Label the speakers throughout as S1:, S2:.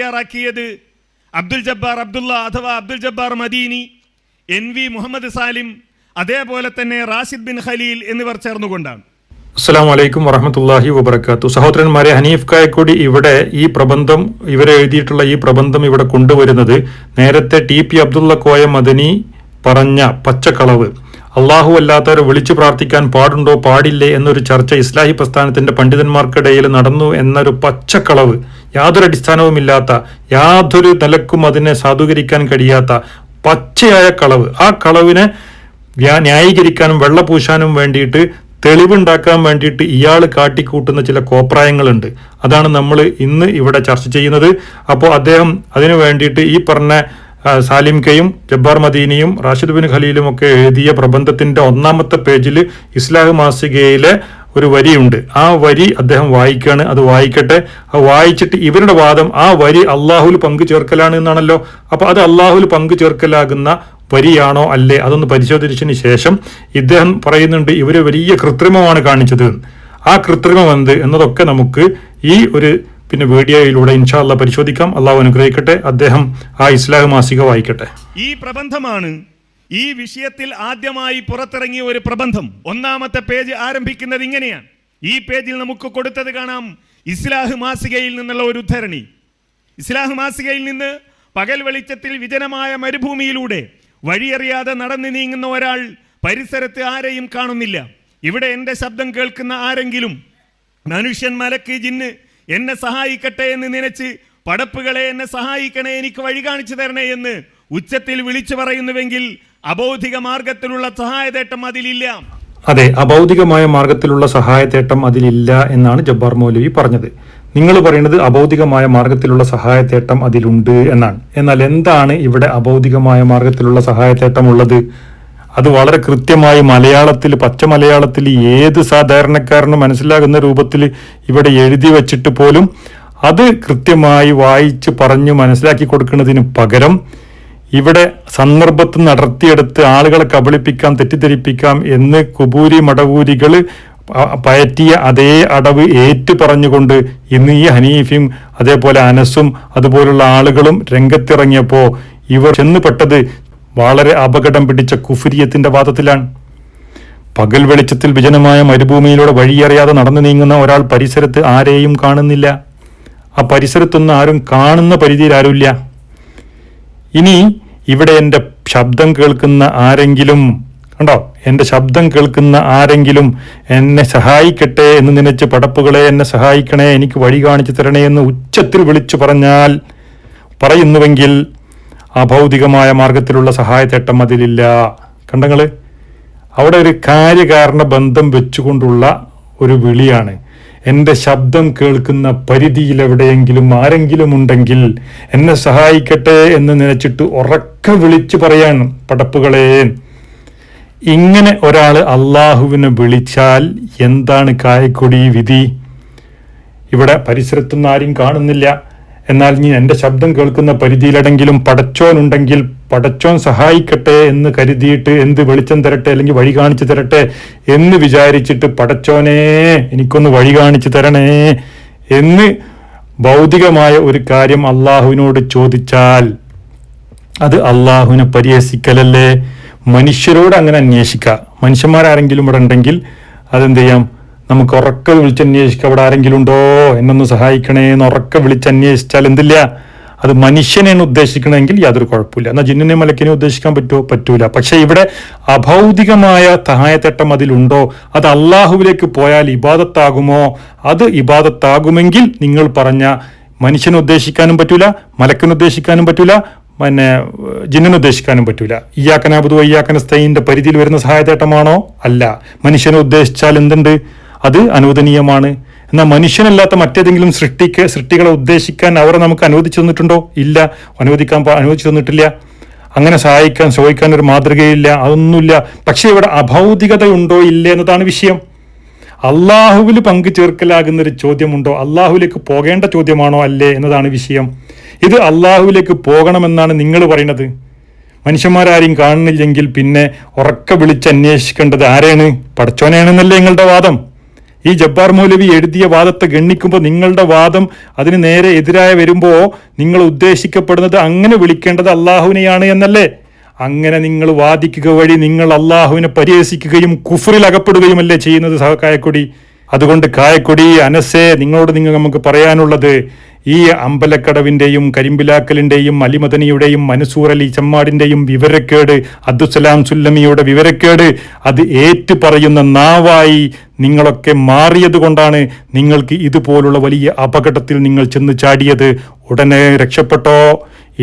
S1: തയ്യാറാക്കിയത് അബ്ദുൽ ജബ്ബാർ അബ്ദുള്ള അഥവാ അബ്ദുൽ ജബ്ബാർ മദീനി, NV മുഹമ്മദ് സാലിം, അതേപോലെ തന്നെ റാഷിദ് ബിൻ ഖലീൽ എന്നിവർ ചേർന്നുകൊണ്ടാണ്.
S2: അസ്സലാമു അലൈക്കും വറഹ്മത്തുള്ളാഹി വബറകാത്തു. സഹോദരന്മാരെ, ഹനീഫ് കായക്കൊടി ഇവിടെ ഈ പ്രബന്ധം, ഇവരെ എഴുതിയിട്ടുള്ള ഈ പ്രബന്ധം ഇവിടെ കൊണ്ടുവരുന്നത് നേരത്തെ TP അബ്ദുള്ള കോയ മദനി പറഞ്ഞ പച്ചക്കളവ്, അള്ളാഹു അല്ലാത്തവരെ വിളിച്ചു പ്രാർത്ഥിക്കാൻ പാടുണ്ടോ പാടില്ലേ എന്നൊരു ചർച്ച ഇസ്ലാഹി പ്രസ്ഥാനത്തിന്റെ പണ്ഡിതന്മാർക്കിടയിൽ നടന്നു എന്നൊരു പച്ചക്കളവ്, യാതൊരു അടിസ്ഥാനവുമില്ലാത്ത, യാതൊരു നിലക്കും അതിനെ സാധൂകരിക്കാൻ കഴിയാത്ത പച്ചയായ കളവ്. ആ കളവിനെ ന്യായീകരിക്കാനും വെള്ളപൂശാനും വേണ്ടിയിട്ട്, തെളിവുണ്ടാക്കാൻ വേണ്ടിയിട്ട് ഇയാൾ കാട്ടിക്കൂട്ടുന്ന ചില കോപ്രായങ്ങളുണ്ട്. അതാണ് നമ്മൾ ഇന്ന് ഇവിടെ ചർച്ച ചെയ്യുന്നത്. അപ്പോൾ അദ്ദേഹം അതിനു വേണ്ടിയിട്ട് ഈ പറഞ്ഞ സാലിം കെയും ജബ്ബാർ മദീനിയും റാഷിദ് ബിൻ ഖലീലും ഒക്കെ എഴുതിയ പ്രബന്ധത്തിന്റെ 1-ാമത്തെ പേജിൽ ഇസ്ലാഹ് മാസികയിലെ ഒരു വരിയുണ്ട്. ആ വരി അദ്ദേഹം വായിക്കാണ്. അത് വായിക്കട്ടെ. അത് വായിച്ചിട്ട് ഇവരുടെ വാദം ആ വരി അള്ളാഹുൽ പങ്കു ചേർക്കലാണ് എന്നാണല്ലോ. അപ്പൊ അത് അള്ളാഹുൽ പങ്കു ചേർക്കലാകുന്ന വരിയാണോ അല്ലേ, അതൊന്ന് പരിശോധിച്ചതിന് ശേഷം ഇദ്ദേഹം പറയുന്നുണ്ട് ഇവര് വലിയ കൃത്രിമമാണ് കാണിച്ചത്. ആ കൃത്രിമം എന്ത് എന്നതൊക്കെ നമുക്ക് ഈ ഒരു വീഡിയോയിലൂടെ ഇൻഷാ അല്ലാഹ് പരിശോധിക്കാം. അള്ളാഹു അനുഗ്രഹിക്കട്ടെ. അദ്ദേഹം ആ ഇസ്ലാഹ് മാസിക വായിക്കട്ടെ.
S1: ഈ പ്രബന്ധമാണ് ഈ വിഷയത്തിൽ ആദ്യമായി പുറത്തിറങ്ങിയ ഒരു പ്രബന്ധം. 1-ാമത്തെ പേജ് ആരംഭിക്കുന്നത് ഇങ്ങനെയാണ്. ഈ പേജിൽ നമുക്ക് കൊടുത്തത് കാണാം, ഇസ്ലാഹ് മാസികയിൽ നിന്നുള്ള ഒരു ഉദ്ധരണി. ഇസ്ലാഹ് മാസികയിൽ നിന്ന് പകൽ വെളിച്ചത്തിൽ വിജനമായ മരുഭൂമിയിലൂടെ വഴിയറിയാതെ നടന്നു നീങ്ങുന്ന ഒരാൾ, പരിസരത്ത് ആരെയും കാണുന്നില്ല. ഇവിടെ എൻ്റെ ശബ്ദം കേൾക്കുന്ന ആരെങ്കിലും മനുഷ്യൻ, മലക്ക്, ജിന്ന് എന്നെ സഹായിക്കട്ടെ എന്ന് നനച്ച്, പടപ്പുകളെ എന്നെ സഹായിക്കണേ, എനിക്ക് വഴി കാണിച്ചു തരണേ എന്ന് ഉച്ചത്തിൽ വിളിച്ചു പറയുന്നുവെങ്കിൽ അബൗദ്ധിക മാർഗത്തിലുള്ള സഹായതേട്ടം അതിലില്ല.
S2: അതെ, അബൗദ്ധികമായ മാർഗത്തിലുള്ള സഹായതേട്ടം അതിലില്ല എന്നാണ് ജബ്ബാർ മൗലവി പറഞ്ഞത്. നിങ്ങൾ പറയുന്നത് അബൗദ്ധികമായ മാർഗത്തിലുള്ള സഹായതേട്ടം അതിലുണ്ട് എന്നാണ്. എന്നാൽ എന്താണ് ഇവിടെ അബൗദ്ധികമായ മാർഗത്തിലുള്ള സഹായതേട്ടം ഉള്ളത്? അത് വളരെ കൃത്യമായി മലയാളത്തിൽ, പച്ച മലയാളത്തിൽ ഏത് സാധാരണക്കാരന് മനസ്സിലാകുന്ന രൂപത്തിൽ ഇവിടെ എഴുതി വച്ചിട്ട് പോലും അത് കൃത്യമായി വായിച്ച് പറഞ്ഞു മനസ്സിലാക്കി കൊടുക്കുന്നതിന് പകരം ഇവിടെ സന്ദർഭത്ത് നടത്തിയെടുത്ത് ആളുകളെ കബളിപ്പിക്കാം, തെറ്റിദ്ധരിപ്പിക്കാം എന്ന് കുബൂരി മടവൂരികൾ പയറ്റിയ അതേ അടവ് ഏറ്റു പറഞ്ഞുകൊണ്ട് ഇന്ന് ഈ ഹനീഫയും അതേപോലെ അനസും അതുപോലുള്ള ആളുകളും രംഗത്തിറങ്ങിയപ്പോൾ ഇവർ ചെന്നുപെട്ടത് വളരെ അപകടം പിടിച്ച കുഫ്രിയത്തിന്റെ വാദത്തിലാണ്. പകൽ വെളിച്ചത്തിൽ വിജനമായ മരുഭൂമിയിലൂടെ വഴിയറിയാതെ നടന്നു നീങ്ങുന്ന ഒരാൾ പരിസരത്ത് ആരെയും കാണുന്നില്ല. ആ പരിസരത്തൊന്നും ആരും കാണുന്ന പരിധിയിൽ ആരുമില്ല. ഇനി ഇവിടെ എൻ്റെ ശബ്ദം കേൾക്കുന്ന ആരെങ്കിലും, കണ്ടോ, എൻ്റെ ശബ്ദം കേൾക്കുന്ന ആരെങ്കിലും എന്നെ സഹായിക്കട്ടെ എന്ന് നനച്ച്, പടപ്പുകളെ എന്നെ സഹായിക്കണേ, എനിക്ക് വഴി കാണിച്ചു തരണേ എന്ന് ഉച്ചത്തിൽ വിളിച്ചു പറയുന്നുവെങ്കിൽ അഭൗതികമായ മാർഗത്തിലുള്ള സഹായത്തേട്ടം അതിലില്ല. കണ്ടങ്ങള്, അവിടെ ഒരു കാര്യകാരണ ബന്ധം വെച്ചുകൊണ്ടുള്ള ഒരു വിളിയാണ്. എൻ്റെ ശബ്ദം കേൾക്കുന്ന പരിധിയിൽ എവിടെയെങ്കിലും ആരെങ്കിലും ഉണ്ടെങ്കിൽ എന്നെ സഹായിക്കട്ടെ എന്ന് നനച്ചിട്ട് ഉറക്കെ വിളിച്ചു പറയാണ്, പടപ്പുകളെ. ഇങ്ങനെ ഒരാൾ അള്ളാഹുവിനെ വിളിച്ചാൽ എന്താണ് കായക്കൊടി വിധി? ഇവിടെ പരിസരത്തൊന്നും ആരും കാണുന്നില്ല, എന്നാൽ നീ എൻ്റെ ശബ്ദം കേൾക്കുന്ന പരിധിയിലെങ്കിലും പടച്ചോനുണ്ടെങ്കിൽ പടച്ചോൻ സഹായിക്കട്ടെ എന്ന് കരുതിയിട്ട്, എന്ത് വെളിച്ചം തരട്ടെ അല്ലെങ്കിൽ വഴി കാണിച്ചു തരട്ടെ എന്ന് വിചാരിച്ചിട്ട്, പടച്ചോനെ എനിക്കൊന്ന് വഴി കാണിച്ചു തരണേ എന്ന് ഭൗതികമായ ഒരു കാര്യം അള്ളാഹുവിനോട് ചോദിച്ചാൽ അത് അള്ളാഹുവിനെ പരിഹസിക്കലല്ലേ? മനുഷ്യരോട് അങ്ങനെ അന്വേഷിക്കുക. മനുഷ്യന്മാരാരെങ്കിലും ഇവിടെ ഉണ്ടെങ്കിൽ അതെന്ത് ചെയ്യാം, നമുക്ക് ഉറക്കെ വിളിച്ചന്വേഷിക്കുക, അവിടെ ആരെങ്കിലും ഉണ്ടോ എന്നൊന്ന് സഹായിക്കണേ എന്ന് ഉറക്കെ വിളിച്ചന്വേഷിച്ചാൽ എന്തില്ല, അത് മനുഷ്യനെയാണ് ഉദ്ദേശിക്കണമെങ്കിൽ യാതൊരു കുഴപ്പമില്ല. എന്നാൽ ജിന്നിനെ മലക്കിനെ ഉദ്ദേശിക്കാൻ പറ്റൂല. പക്ഷെ ഇവിടെ അഭൗതികമായ സഹായത്തേട്ടം അതിലുണ്ടോ? അത് അള്ളാഹുവിലേക്ക് പോയാൽ ഇബാദത്താകുമോ? അത് ഇബാദത്താകുമെങ്കിൽ നിങ്ങൾ പറഞ്ഞ മനുഷ്യനെ ഉദ്ദേശിക്കാനും പറ്റൂല, മലക്കിനെ ഉദ്ദേശിക്കാനും പറ്റൂല, ജിന്നിനെ ഉദ്ദേശിക്കാനും പറ്റൂല. ഇയ്യാക നഅ്ബുദു വ ഇയ്യാക നസ്തഈനിന്റെ പരിധിയിൽ വരുന്ന സഹായത്തേട്ടമാണോ? അല്ല. മനുഷ്യനെ ഉദ്ദേശിച്ചാൽ എന്തുണ്ട്, അത് അനുവദനീയമാണ്. എന്നാൽ മനുഷ്യനല്ലാത്ത മറ്റേതെങ്കിലും സൃഷ്ടികളെ ഉദ്ദേശിക്കാൻ അവർ നമുക്ക് അനുവദിച്ചു തന്നിട്ടുണ്ടോ? ഇല്ല, അനുവദിച്ചു തന്നിട്ടില്ല. അങ്ങനെ സഹായിക്കാൻ ചോദിക്കാൻ ഒരു മാതൃകയില്ല, അതൊന്നുമില്ല. പക്ഷെ ഇവിടെ അഭൗതികത ഉണ്ടോ ഇല്ലേ എന്നതാണ് വിഷയം. അള്ളാഹുവിൽ പങ്കു ചേർക്കലാകുന്നൊരു ചോദ്യമുണ്ടോ? അള്ളാഹുവിലേക്ക് പോകേണ്ട ചോദ്യമാണോ അല്ലേ എന്നതാണ് വിഷയം. ഇത് അള്ളാഹുവിലേക്ക് പോകണമെന്നാണ് നിങ്ങൾ പറയുന്നത്. മനുഷ്യന്മാരാരും കാണുന്നില്ലെങ്കിൽ പിന്നെ ഉറക്കെ വിളിച്ച് അന്വേഷിക്കേണ്ടത് ആരെയാണ്? പടച്ചോനെയാണെന്നല്ലേ നിങ്ങളുടെ വാദം. ഈ ജബ്ബാർ മൗലവി എഴുതിയ വാദത്തെ ഗണ്ണിക്കുമ്പോൾ നിങ്ങളുടെ വാദം അതിന് നേരെ എതിരായ വരുമ്പോൾ നിങ്ങൾ ഉദ്ദേശിക്കപ്പെടുന്നത് അങ്ങനെ വിളിക്കേണ്ടത് അള്ളാഹുവിനെയാണ് എന്നല്ലേ? അങ്ങനെ നിങ്ങൾ വാദിക്കുക വഴി നിങ്ങൾ അള്ളാഹുവിനെ പരിഹസിക്കുകയും കുഫറിൽ അകപ്പെടുകയുമല്ലേ ചെയ്യുന്നത് കായക്കൊടി. അതുകൊണ്ട് കായക്കൊടി, അനസേ, നിങ്ങളോട് നമുക്ക് പറയാനുള്ളത്, ഈ അമ്പലക്കടവിന്റെയും കരിമ്പിലാക്കലിന്റെയും അലിമദനിയുടെയും മൻസൂർ അലി ചമ്മാടിന്റെയും വിവരക്കേട്, അബ്ദുസലാം സുല്ലമിയുടെ വിവരക്കേട് അത് ഏറ്റു പറയുന്ന നാവായി നിങ്ങളൊക്കെ മാറിയത് കൊണ്ടാണ് നിങ്ങൾക്ക് ഇതുപോലുള്ള വലിയ അപകടത്തിൽ നിങ്ങൾ ചെന്ന് ചാടിയത്. ഉടനെ രക്ഷപ്പെട്ടോ,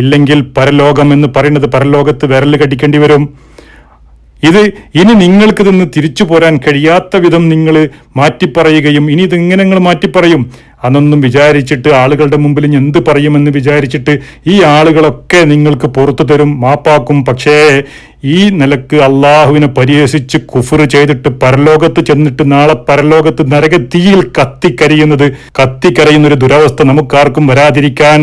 S2: ഇല്ലെങ്കിൽ പരലോകം എന്ന് പറയുന്നത് പരലോകത്ത് വിരൽ കടിക്കേണ്ടി വരും. ഇത് ഇനി നിങ്ങൾക്ക് നിന്ന് തിരിച്ചു പോരാൻ കഴിയാത്ത വിധം നിങ്ങൾ മാറ്റിപ്പറയുകയും, ഇനി ഇതെങ്ങനെ നിങ്ങൾ മാറ്റിപ്പറയും അതൊന്നും വിചാരിച്ചിട്ട് ആളുകളുടെ മുമ്പിൽ എന്ത് പറയുമെന്ന് വിചാരിച്ചിട്ട് ഈ ആളുകളൊക്കെ നിങ്ങൾക്ക് പുറത്തു തരും, മാപ്പാക്കും. പക്ഷേ ഈ നിലക്ക് അള്ളാഹുവിനെ പരിഹസിച്ച് കുഫർ ചെയ്തിട്ട് പരലോകത്ത് ചെന്നിട്ട് നാളെ പരലോകത്ത് നരകത്തീയിൽ കത്തിക്കരയുന്നൊരു ദുരവസ്ഥ നമുക്കാർക്കും വരാതിരിക്കാൻ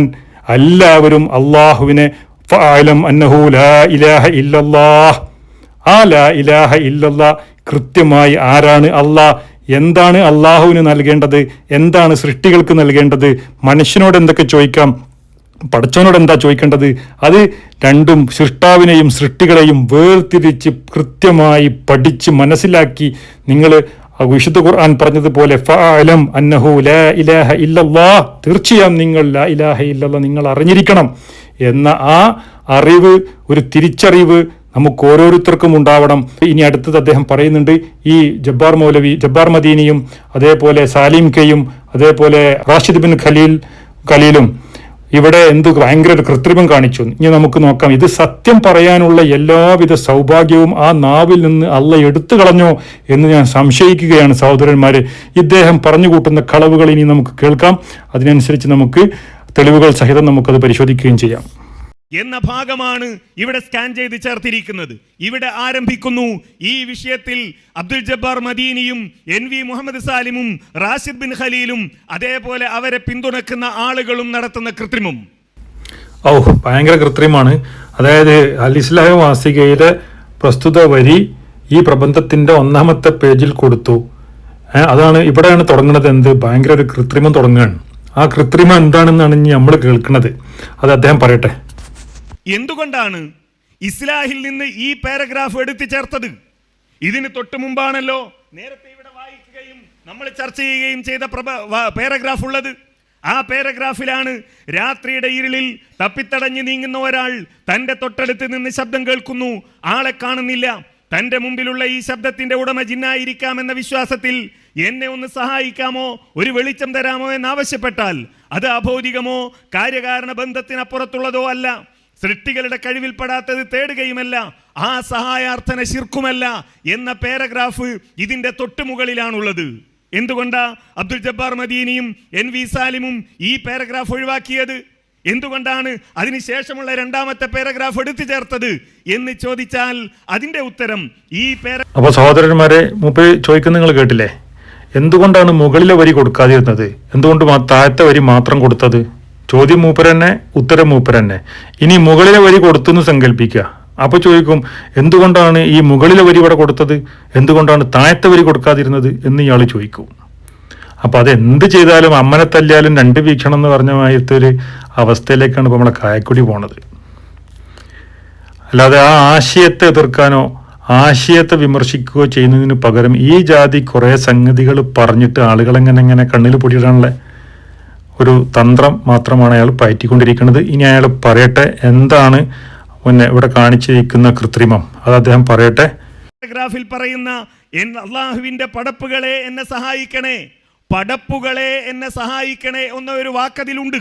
S2: എല്ലാവരും അള്ളാഹുവിനെ ഫഅലം അന്നഹു ലാ ഇലാഹ ഇല്ലല്ലാഹ്, ആ ലാ ഇലാഹ ഇല്ലല്ലാഹ് കൃത്യമായി ആരാണ് അള്ളാഹ്, എന്താണ് അള്ളാഹുവിന് നൽകേണ്ടത്, എന്താണ് സൃഷ്ടികൾക്ക് നൽകേണ്ടത്, മനുഷ്യനോട് എന്തൊക്കെ ചോദിക്കാം, പടച്ചവനോട് എന്താ ചോദിക്കേണ്ടത്, അത് രണ്ടും സൃഷ്ടാവിനെയും സൃഷ്ടികളെയും വേർതിരിച്ച് കൃത്യമായി പഠിച്ച് മനസ്സിലാക്കി നിങ്ങൾ വിശുദ്ധ ഖുർആൻ പറഞ്ഞതുപോലെ ഫഅലം അന്നഹു ലാ ഇലാഹ ഇല്ലല്ലാഹ്, തീർച്ചയായും നിങ്ങൾ ലാ ഇലാഹ ഇല്ലല്ലാഹ് നിങ്ങൾ അറിഞ്ഞിരിക്കണം എന്ന ആ അറിവ്, ഒരു തിരിച്ചറിവ് നമുക്ക് ഓരോരുത്തർക്കും ഉണ്ടാവണം. ഇനി അടുത്തത് അദ്ദേഹം പറയുന്നുണ്ട്, ഈ ജബ്ബാർ മദീനിയും അതേപോലെ സാലിം കെയും അതേപോലെ റാഷിദ് ബിൻ ഖലീലും ഇവിടെ ഭയങ്കര ഒരു കൃത്രിമം കാണിച്ചു. ഇനി നമുക്ക് നോക്കാം, ഇത് സത്യം പറയാനുള്ള എല്ലാവിധ സൗഭാഗ്യവും ആ നാവിൽ നിന്ന് അള്ള എടുത്തു കളഞ്ഞോ എന്ന് ഞാൻ സംശയിക്കുകയാണ് സഹോദരന്മാരെ. ഇദ്ദേഹം പറഞ്ഞു കൂട്ടുന്ന കളവുകൾ ഇനി നമുക്ക് കേൾക്കാം, അതിനനുസരിച്ച് നമുക്ക് തെളിവുകൾ സഹിതം നമുക്കത് പരിശോധിക്കുകയും ചെയ്യാം.
S1: എന്ന ഭാഗമാണ് ഇവിടെ സ്കാൻ ചെയ്ത് ചേർത്തിരിക്കുന്നത്. ഇവിടെ ആരംഭിക്കുന്നു ഈ വിഷയത്തിൽ അബ്ദുൽ ജബ്ബാർ മദീനിയും NV മുഹമ്മദ് സാലിമും റാഷിദ് ബിൻ ഖലീലും അതേപോലെ അവരെ പിന്തുണക്കുന്ന ആളുകളും നടത്തുന്ന കൃത്രിമം.
S2: ഭയങ്കര കൃത്രിമാണ്. അതായത് അൽ ഇസ്ലാഹ് മാസികയിലെ പ്രസ്തുത വരി ഈ പ്രബന്ധത്തിന്റെ 1-ാമത്തെ പേജിൽ കൊടുത്തു. അതാണ് ഇവിടെയാണ് തുടങ്ങുന്നത്. ഭയങ്കര ഒരു കൃത്രിമം തുടങ്ങുകയാണ്. ആ കൃത്രിമം എന്താണെന്നാണ് ഇനി നമ്മൾ കേൾക്കുന്നത്. അത് അദ്ദേഹം പറയട്ടെ.
S1: എന്തുകൊണ്ടാണ് ഇസ്ലാഹിൽ നിന്ന് ഈ പാരഗ്രാഫ് എടുത്തു ചേർത്തത്? ഇതിന് തൊട്ട് മുമ്പാണല്ലോ നേരത്തെ ഇവിടെ വായിക്കുകയും നമ്മൾ ചർച്ച ചെയ്യുകയും ചെയ്ത പാരഗ്രാഫ് ഉള്ളത്. ആ പാരഗ്രാഫിലാണ് രാത്രിയുടെ ഇരുളിൽ തപ്പിത്തടഞ്ഞു നീങ്ങുന്ന ഒരാൾ തൻ്റെ തൊട്ടടുത്ത് നിന്ന് ശബ്ദം കേൾക്കുന്നു, ആളെ കാണുന്നില്ല. തൻ്റെ മുമ്പിലുള്ള ഈ ശബ്ദത്തിന്റെ ഉടമ ജിന്നായിരിക്കാമെന്ന വിശ്വാസത്തിൽ എന്നെ ഒന്ന് സഹായിക്കാമോ, ഒരു വെളിച്ചം തരാമോ എന്നാവശ്യപ്പെട്ടാൽ അത് അഭൗതികമോ കാര്യകാരണ ബന്ധത്തിനപ്പുറത്തുള്ളതോ അല്ല, സൃഷ്ടികളുടെ കഴിവിൽപ്പെടാത്തത് തേടുകയുമല്ല, ആ സഹായാർത്ഥന ശിർക്കുമല്ല എന്ന പാരഗ്രാഫ് ഇതിന്റെ തൊട്ടുമുകളിലാണുള്ളത്. എന്തുകൊണ്ടാ അബ്ദുൽ ജബ്ബാർ മദീനിയും NV സാലിമും ഈ പാരഗ്രാഫ് ഒഴിവാക്കിയത്? എന്തുകൊണ്ടാണ് അതിനുശേഷമുള്ള 2-ാമത്തെ പാരഗ്രാഫ് എടുത്തു ചേർത്തത് എന്ന് ചോദിച്ചാൽ അതിന്റെ ഉത്തരം ഈ
S2: അപ്പൊ സഹോദരന്മാരെ, മൂപ്പര് ചോദിക്കുന്നത് നിങ്ങൾ കേട്ടില്ലേ? എന്തുകൊണ്ടാണ് മുകളിലെ വരി കൊടുക്കാതിരുന്നത്? എന്തുകൊണ്ട് താഴത്തെ വരി മാത്രം കൊടുത്തത്? ചോദ്യം മൂപ്പരന്നെ, ഉത്തരം മൂപ്പരന്നെ. ഇനി മുകളിലെ വരി കൊടുത്തെന്ന് സങ്കല്പിക്കുക. അപ്പൊ ചോദിക്കും, എന്തുകൊണ്ടാണ് ഈ മുകളിലെ വരി ഇവിടെ കൊടുത്തത്, എന്തുകൊണ്ടാണ് താഴത്തെ വരി കൊടുക്കാതിരുന്നത് എന്ന് ഇയാൾ ചോദിക്കും. അപ്പൊ അത് എന്ത് ചെയ്താലും അമ്മനെ തല്ലിയാലും 2 വീക്ഷണം എന്ന് പറഞ്ഞ മാതിരത്തൊരു അവസ്ഥയിലേക്കാണ് ഇപ്പൊ നമ്മളെ കായക്കൊടി പോണത്. അല്ലാതെ ആ ആശയത്തെ എതിർക്കാനോ ആശയത്തെ വിമർശിക്കുകയോ ചെയ്യുന്നതിന് പകരം ഈ ജാതി കുറെ സംഗതികൾ പറഞ്ഞിട്ട് ആളുകളെങ്ങനെ കണ്ണിൽ പൊടിയിടാനുള്ള ഒരു തന്ത്രം മാത്രമാണ് അയാൾ പയറ്റിക്കൊണ്ടിരിക്കുന്നത്. ഇനി അയാൾ പറയട്ടെ എന്താണ് ഇവിടെ കാണിച്ചിരിക്കുന്ന കൃത്രിമം, അത് അദ്ദേഹം പറയട്ടെ.
S1: പാരഗ്രാഫിൽ പറയുന്ന അള്ളാഹുവിന്റെ പടപ്പുകളെ എന്നെ സഹായിക്കണേ, പടപ്പുകളെ എന്നെ സഹായിക്കണേ എന്ന ഒരു വാക്കതിലുണ്ട്.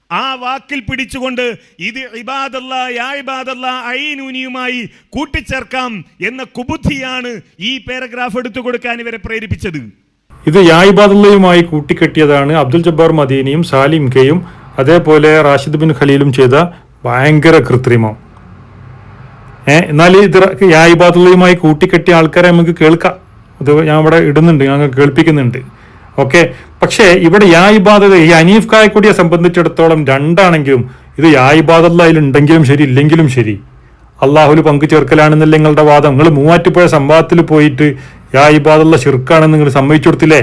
S1: ആ വാക്കിൽ പിടിച്ചുകൊണ്ട് ഇത് ഇബാദല്ലാഹ് യാ ഇബാദല്ലാഹ് ഐനൂനിയുമായി കൂട്ടിച്ചേർക്കാം എന്ന കുബുദ്ധിയാണ് ഈ പാരഗ്രാഫ് എടുത്തു കൊടുക്കാൻ ഇവരെ പ്രേരിപ്പിച്ചത്.
S2: ഇത് യാ ഇബാദല്ലാഹുമായി കൂട്ടിക്കെട്ടിയതാണ് അബ്ദുൽ ജബ്ബാർ മദീനിയും സാലിം കെയും അതേപോലെ റാഷിദ് ബിൻ ഖലീലും ചെയ്ത ഭയങ്കര കൃത്രിമം. എന്നാൽ ഇത് യാ ഇബാദല്ലാഹുമായി കൂട്ടിക്കെട്ടിയ ആൾക്കാരെ നമുക്ക് കേൾക്കാം. ഇത് ഞാൻ ഇവിടെ ഇടുന്നുണ്ട്, ഞങ്ങൾ കേൾപ്പിക്കുന്നുണ്ട്. ഓക്കെ, പക്ഷേ ഇവിടെ യാ ഇബാദത്ത് ഈ അനീഫ് കായക്കൊടിയെ സംബന്ധിച്ചിടത്തോളം രണ്ടാണെങ്കിലും ഇത് യാ ഇബാദല്ലാഹിൽ ഉണ്ടെങ്കിലും ശരി ഇല്ലെങ്കിലും ശരി അള്ളാഹുൽ പങ്കു ചേർക്കലാണെന്നല്ല നിങ്ങളുടെ വാദം. നിങ്ങൾ മൂവാറ്റുപുഴ സംവാദത്തിൽ പോയിട്ട് യാ ഇബാദല്ലാഹ് ശിർക്കാണെന്ന് നിങ്ങൾ സമ്മതിച്ചു കൊടുത്തില്ലേ?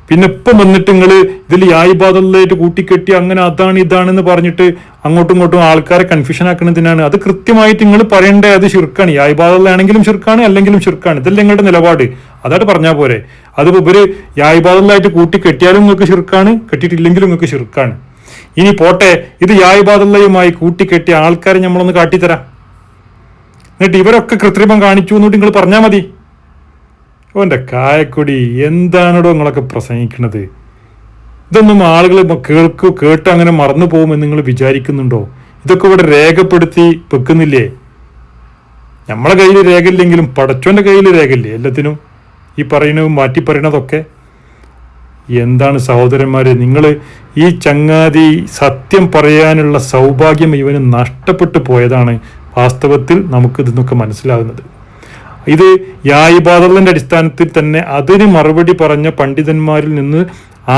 S2: പിന്നെ ഇപ്പം വന്നിട്ട് നിങ്ങൾ ഇതിൽ യായിബാദല്ലായിട്ട് കൂട്ടിക്കെട്ടി അങ്ങനെ അതാണ് ഇതാണെന്ന് പറഞ്ഞിട്ട് അങ്ങോട്ടും ഇങ്ങോട്ടും ആൾക്കാരെ കൺഫ്യൂഷൻ ആക്കുന്നതിനാണ്. അത് കൃത്യമായിട്ട് നിങ്ങൾ പറയേണ്ടത് അത് ശിർക്കാണ്. യായിബാദല്ലാണെങ്കിലും ശിർക്കാണ്, അല്ലെങ്കിലും ശിർക്കാണ്. ഇതല്ല നിങ്ങളുടെ നിലപാട്. അതായിട്ട് പറഞ്ഞാൽ പോരെ. അതിപ്പോൾ ഇവര് യായിബാദല്ലായിട്ട് കൂട്ടിക്കെട്ടിയാലും നിങ്ങൾക്ക് ശിർക്കാണ്, കെട്ടിയിട്ടില്ലെങ്കിലും നിങ്ങൾക്ക് ശിർക്കാണ്. ഇനി പോട്ടെ, ഇത് യായിബാദല്ലയുമായി കൂട്ടിക്കെട്ടിയ ആൾക്കാരെ നമ്മളൊന്ന് കാട്ടിത്തരാം. എന്നിട്ട് ഇവരൊക്കെ കൃത്രിമം കാണിച്ചു എന്നിട്ട് നിങ്ങൾ പറഞ്ഞാൽ മതി. ഓൻ്റെ കായക്കൊടി, എന്താണോ നിങ്ങളൊക്കെ പ്രസംഗിക്കുന്നത്? ഇതൊന്നും ആളുകൾ കേട്ട് അങ്ങനെ മറന്നു പോകുമെന്ന് നിങ്ങൾ വിചാരിക്കുന്നുണ്ടോ? ഇതൊക്കെ ഇവിടെ രേഖപ്പെടുത്തി വെക്കുന്നില്ലേ? നമ്മളെ കയ്യിൽ രേഖയില്ലെങ്കിലും പടച്ചോൻ്റെ കയ്യിൽ രേഖയില്ലേ എല്ലാത്തിനും? ഈ പറയുന്നതും മാറ്റി പറയണതൊക്കെ എന്താണ് സഹോദരന്മാരെ? നിങ്ങൾ ഈ ചങ്ങാതി സത്യം പറയാനുള്ള സൗഭാഗ്യം ഇവന് നഷ്ടപ്പെട്ടു പോയതാണ് വാസ്തവത്തിൽ നമുക്ക് ഇതിന്നൊക്കെ മനസ്സിലാകുന്നത്. ഇത് യായിബാദലിന്റെ അടിസ്ഥാനത്തിൽ തന്നെ അതിന് മറുപടി പറഞ്ഞ പണ്ഡിതന്മാരിൽ നിന്ന്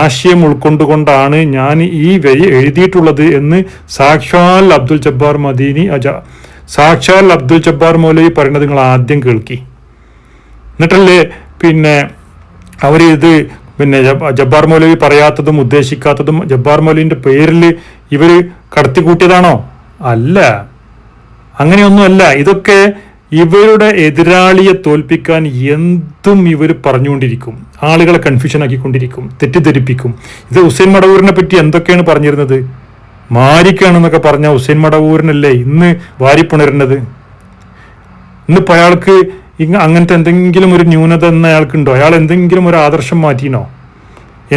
S2: ആശയം ഉൾക്കൊണ്ടുകൊണ്ടാണ് ഞാൻ ഈ വരി എഴുതിയിട്ടുള്ളത് എന്ന് സാക്ഷാൽ അബ്ദുൽ ജബ്ബാർ മൗലവി പറയുന്നത് നിങ്ങൾ ആദ്യം കേൾക്കി. എന്നിട്ടല്ലേ പിന്നെ അവരിത് ജബ്ബാർ മൗലവി പറയാത്തതും ഉദ്ദേശിക്കാത്തതും ജബ്ബാർ മൗലവിന്റെ പേരിൽ ഇവർ കടത്തിക്കൂട്ടിയതാണോ? അല്ല, അങ്ങനെയൊന്നുമല്ല. ഇതൊക്കെ ഇവരുടെ എതിരാളിയെ തോൽപ്പിക്കാൻ എന്തും ഇവർ പറഞ്ഞുകൊണ്ടിരിക്കും, ആളുകളെ കൺഫ്യൂഷൻ ആക്കിക്കൊണ്ടിരിക്കും, തെറ്റിദ്ധരിപ്പിക്കും. ഇത് ഹുസൈൻ മടവൂരിനെ പറ്റി എന്തൊക്കെയാണ് പറഞ്ഞിരുന്നത്? മാരിക്കാണെന്നൊക്കെ പറഞ്ഞ ഹുസൈൻ മടവൂരിനല്ലേ ഇന്ന് വാരിപ്പുണരുന്നത്? ഇന്നിപ്പോൾ അയാൾക്ക് അങ്ങനത്തെ എന്തെങ്കിലും ഒരു ന്യൂനത എന്ന അയാൾക്കുണ്ടോ? അയാൾ എന്തെങ്കിലും ഒരു ആദർശം മാറ്റിനോ?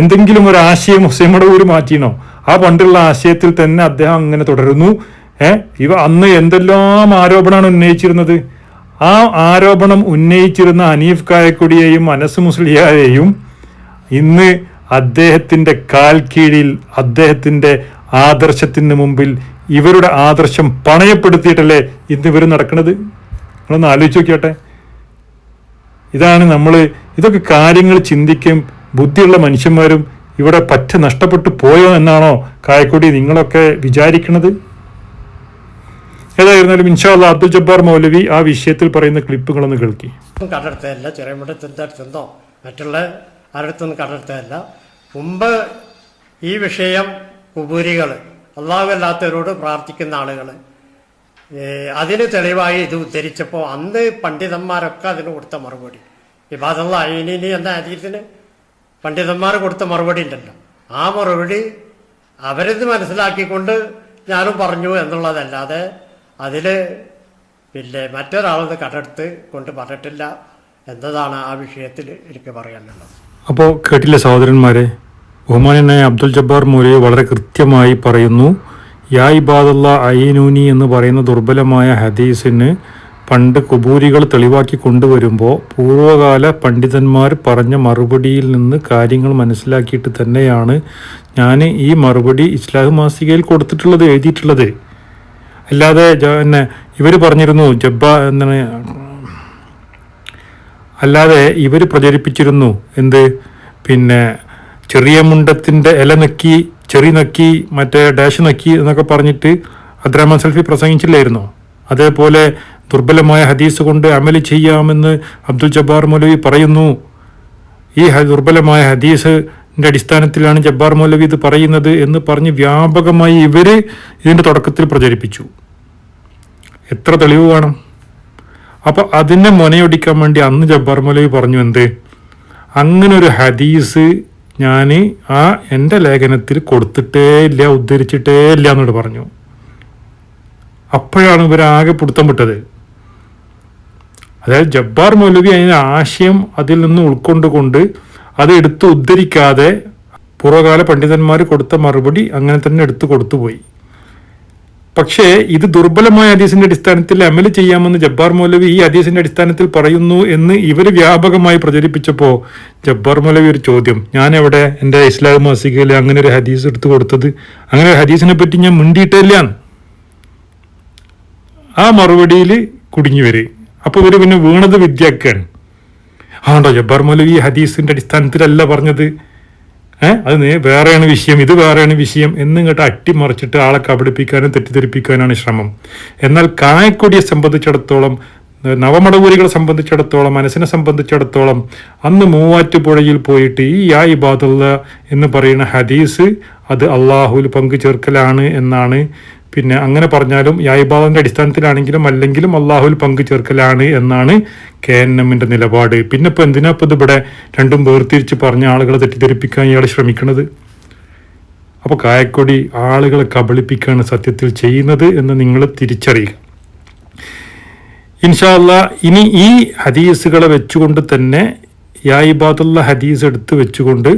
S2: എന്തെങ്കിലും ഒരു ആശയം ഹുസൈൻ മടവൂർ മാറ്റിനോ? ആ പണ്ടുള്ള ആശയത്തിൽ തന്നെ അദ്ദേഹം അങ്ങനെ തുടരുന്നു. ഇവ അന്ന് എന്തെല്ലാം ആരോപണമാണ് ഉന്നയിച്ചിരുന്നത്. ആ ആരോപണം ഉന്നയിച്ചിരുന്ന ഹനീഫ് കായക്കൊടിയെയും അനസ് മുസ്ലിയാരെയും ഇന്ന് അദ്ദേഹത്തിന്റെ കാൽ കീഴിൽ, അദ്ദേഹത്തിന്റെ ആദർശത്തിന് മുമ്പിൽ ഇവരുടെ ആദർശം പണയപ്പെടുത്തിയിട്ടല്ലേ ഇന്ന് ഇവർ നടക്കുന്നത്? നിങ്ങളൊന്ന് ആലോചിച്ച് നോക്കിയാട്ടെ. ഇതൊക്കെ കാര്യങ്ങൾ ചിന്തിക്കും ബുദ്ധിയുള്ള മനുഷ്യന്മാരും ഇവിടെ നഷ്ടപ്പെട്ടു പോയോ എന്നാണോ കായക്കൊടി നിങ്ങളൊക്കെ വിചാരിക്കുന്നത്? ഏതായിരുന്നാലും ഇൻഷാ അല്ലാഹ് അബ്ദുൽ ജബ്ബാർ മൗലവി ആ വിഷയത്തിൽ പറയുന്ന ക്ലിപ്പുകളൊന്ന് കേൾക്കി.
S3: കടർത്തല്ല, ചെറിയമുടത്തിൻ്റെ അടുത്തുനിന്നോ മറ്റുള്ള ആരടുത്തൊന്നും കടർത്തല്ല. മുമ്പ് ഈ വിഷയം കുബൂരികൾ, അല്ലാഹുവല്ലാത്തവരോട് പ്രാർത്ഥിക്കുന്ന ആളുകൾ, അതിന് തെളിവായി ഇത് ഉദ്ധരിച്ചപ്പോൾ അന്ന് പണ്ഡിതന്മാരൊക്കെ അതിന് കൊടുത്ത മറുപടി, ഇബാദുള്ള അയ്യനി എന്ന ഹദീസിന് പണ്ഡിതന്മാർ കൊടുത്ത മറുപടി ഉണ്ടല്ലോ, ആ മറുപടി അവരിത് മനസ്സിലാക്കിക്കൊണ്ട് ഞാനും പറഞ്ഞു എന്നുള്ളതല്ലാതെ അതിൽ പിന്നെ മറ്റൊരാളത് കടഎടുത്ത് കൊണ്ട് പറഞ്ഞിട്ടില്ല എന്നതാണ് ആ വിഷയത്തിൽ എനിക്ക് പറയാനുള്ളത്.
S2: അപ്പോൾ കേട്ടില്ല സഹോദരന്മാരെ, ബഹുമാനനായ അബ്ദുൽ ജബ്ബാർ മൗലവി വളരെ കൃത്യമായി പറയുന്നു, യാ ഇബാദുള്ള അയ്യനൂനി എന്ന് പറയുന്ന ദുർബലമായ ഹദീസിന് പണ്ട് കുബൂരികൾ തെളിവാക്കി കൊണ്ടുവരുമ്പോൾ പൂർവ്വകാല പണ്ഡിതന്മാർ പറഞ്ഞ മറുപടിയിൽ നിന്ന് കാര്യങ്ങൾ മനസ്സിലാക്കിയിട്ട് തന്നെയാണ് ഞാൻ ഈ മറുപടി ഇസ്ലാഹ് മാസികയിൽ കൊടുത്തിട്ടുള്ളത്, എഴുതിയിട്ടുള്ളത്. അല്ലാതെ ഇവർ പറഞ്ഞിരുന്നു അല്ലാതെ ഇവർ പ്രചരിപ്പിച്ചിരുന്നു എന്ത് പിന്നെ ചെറിയ മുണ്ടത്തിൻ്റെ ഇല നക്കി, ചെറി നക്കി, മറ്റേ ഡാഷ് നക്കി എന്നൊക്കെ പറഞ്ഞിട്ട് അബ്ദുറഹ്മാൻ സൽഫി പ്രസംഗിച്ചില്ലായിരുന്നോ? അതേപോലെ ദുർബലമായ ഹദീസ് കൊണ്ട് അമല് ചെയ്യാമെന്ന് അബ്ദുൽ ജബ്ബാർ മൗലവി പറയുന്നു. ഈ ദുർബലമായ ഹദീസിന്റെ അടിസ്ഥാനത്തിലാണ് ജബ്ബാർ മൗലവി ഇത് പറയുന്നത് എന്ന് പറഞ്ഞ് വ്യാപകമായി ഇവര് ഇതിന്റെ തുടക്കത്തിൽ പ്രചരിപ്പിച്ചു. എത്ര തെളിവ് വേണം? അപ്പൊ അതിനെ മുനയൊടിക്കാൻ വേണ്ടി അന്ന് ജബ്ബാർ മൗലവി പറഞ്ഞു എന്ത്, അങ്ങനെ ഒരു ഹദീസ് ഞാൻ എൻ്റെ ലേഖനത്തിൽ കൊടുത്തിട്ടേ ഇല്ല, ഉദ്ധരിച്ചിട്ടേ ഇല്ല എന്നോട് പറഞ്ഞു. അപ്പോഴാണ് ഇവരാകെ പിടുത്തം വിട്ടത്. അതായത് ജബ്ബാർ മൗലവി അതിൻ്റെ ആശയം അതിൽ നിന്ന് ഉൾക്കൊണ്ടുകൊണ്ട് അത് എടുത്ത് ഉദ്ധരിക്കാതെ പൂർവ്വകാല പണ്ഡിതന്മാർ കൊടുത്ത മറുപടി അങ്ങനെ തന്നെ എടുത്തു കൊടുത്തുപോയി. പക്ഷേ ഇത് ദുർബലമായ ഹദീസിന്റെ അടിസ്ഥാനത്തിൽ അമല് ചെയ്യാമെന്ന് ജബ്ബാർ മൗലവി ഈ ഹദീസിന്റെ അടിസ്ഥാനത്തിൽ പറയുന്നു എന്ന് ഇവർ വ്യാപകമായി പ്രചരിപ്പിച്ചപ്പോൾ ജബ്ബാർ മൗലവി ഒരു ചോദ്യം, ഞാൻ എവിടെ എൻ്റെ ഇസ്ലാം മാസികയിൽ അങ്ങനെ ഒരു ഹദീസ് എടുത്തു കൊടുത്തത്? അങ്ങനെ ഒരു ഹദീസിനെ പറ്റി ഞാൻ മിണ്ടിയിട്ടില്ല. ആ മറുപടിയിൽ കുടുങ്ങി വരും. അപ്പോൾ ഇവർ പിന്നെ വീണത് വിദ്യാക്കാണ്. ആണ്ടോ ജബ്ബാർ മൗലവി ഈ ഹദീസിന്റെ അടിസ്ഥാനത്തിലല്ല പറഞ്ഞത്, അത് വേറെയാണ് വിഷയം, ഇത് വേറെയാണ് വിഷയം എന്നിങ്ങോട്ട് അട്ടിമറിച്ചിട്ട് ആളെ കബളിപ്പിക്കാനും തെറ്റിദ്ധരിപ്പിക്കാനാണ് ശ്രമം. എന്നാൽ കായക്കൊടിയെ സംബന്ധിച്ചിടത്തോളം നവമടവൂരികളെ സംബന്ധിച്ചിടത്തോളം, മനസ്സിനെ സംബന്ധിച്ചിടത്തോളം അന്ന് മൂവാറ്റുപുഴയിൽ പോയിട്ട് ഈ യാ ഇബാദുള്ള എന്ന് പറയുന്ന ഹദീസ് അത് അള്ളാഹുവിൽ പങ്കു ചേർക്കലാണ് എന്നാണ്. പിന്നെ അങ്ങനെ പറഞ്ഞാലും യാ ഇബാദിന്റെ അടിസ്ഥാനത്തിലാണെങ്കിലും അല്ലെങ്കിലും അള്ളാഹുവിൽ പങ്കു ചേർക്കലാണ് എന്നാണ് KNMന്റെ നിലപാട്. പിന്നെ ഇപ്പൊ എന്തിനാ ഇപ്പൊ ഇതിവിടെ രണ്ടും വേർതിരിച്ച് പറഞ്ഞ ആളുകളെ തെറ്റിദ്ധരിപ്പിക്കാൻ ഇയാൾ ശ്രമിക്കുന്നത്? അപ്പോൾ കായക്കൊടി ആളുകളെ കബളിപ്പിക്കുകയാണ് സത്യത്തിൽ ചെയ്യുന്നത് എന്ന് നിങ്ങൾ തിരിച്ചറിയുക. ഇൻഷാ അല്ലാഹ് ഇനി ഈ ഹദീസുകളെ വെച്ചുകൊണ്ട് തന്നെ യാ ഇബാദുള്ള ഹദീസ് എടുത്ത് വെച്ചുകൊണ്ട്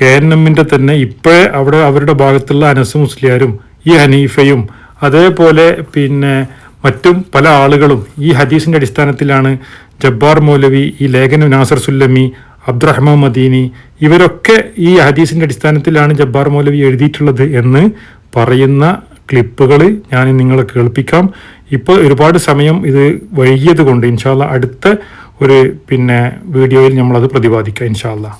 S2: KNMന്റെ തന്നെ ഇപ്പോഴേ അവിടെ അവരുടെ ഭാഗത്തുള്ള അനസ് മുസ്ലിയാരും ഈ ഹനീഫയും അതേപോലെ പിന്നെ മറ്റും പല ആളുകളും ഈ ഹദീസിന്റെ അടിസ്ഥാനത്തിലാണ് ജബ്ബാർ മൗലവി, ഈ ലേഖനം നാസർ സുല്ലമി, അബ്ദുറഹ്മാൻ മദീനി, ഇവരൊക്കെ ഈ ഹദീസിന്റെ അടിസ്ഥാനത്തിലാണ് ജബ്ബാർ മൗലവി എഴുതിയിട്ടുള്ളത് എന്ന് പറയുന്ന ക്ലിപ്പുകൾ ഞാൻ നിങ്ങളെ കേൾപ്പിക്കാം. ഇപ്പോൾ ഒരുപാട് സമയം ഇത് വൈകിയത് കൊണ്ട് ഇൻഷാ അല്ലാഹ് അടുത്ത ഒരു വീഡിയോയിൽ നമ്മളത് പ്രതിപാദിക്കാം ഇൻഷാ അല്ലാഹ്.